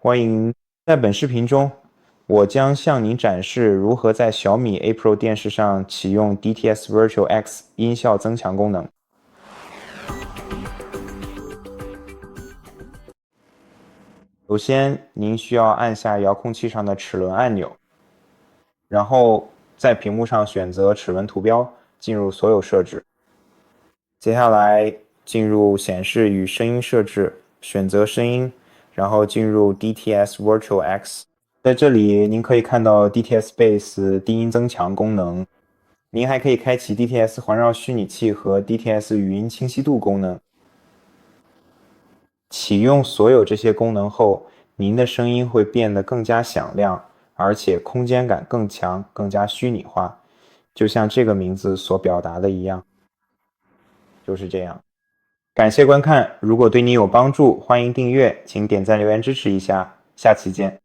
欢迎。在本视频中，我将向您展示如何在小米 A Pro 电视上启用 DTS Virtual X 音效增强功能。首先，您需要按下遥控器上的齿轮按钮，然后在屏幕上选择齿轮图标，进入所有设置。接下来进入显示与声音设置，选择声音，然后进入 DTS Virtual X。在这里，您可以看到 DTS Bass 低音增强功能。您还可以开启 DTS 环绕虚拟器和 DTS 语音清晰度功能。启用所有这些功能后，您的声音会变得更加响亮，而且空间感更强，更加虚拟化，就像这个名字所表达的一样。就是这样。感谢观看，如果对你有帮助，欢迎订阅，请点赞留言支持一下，下期见。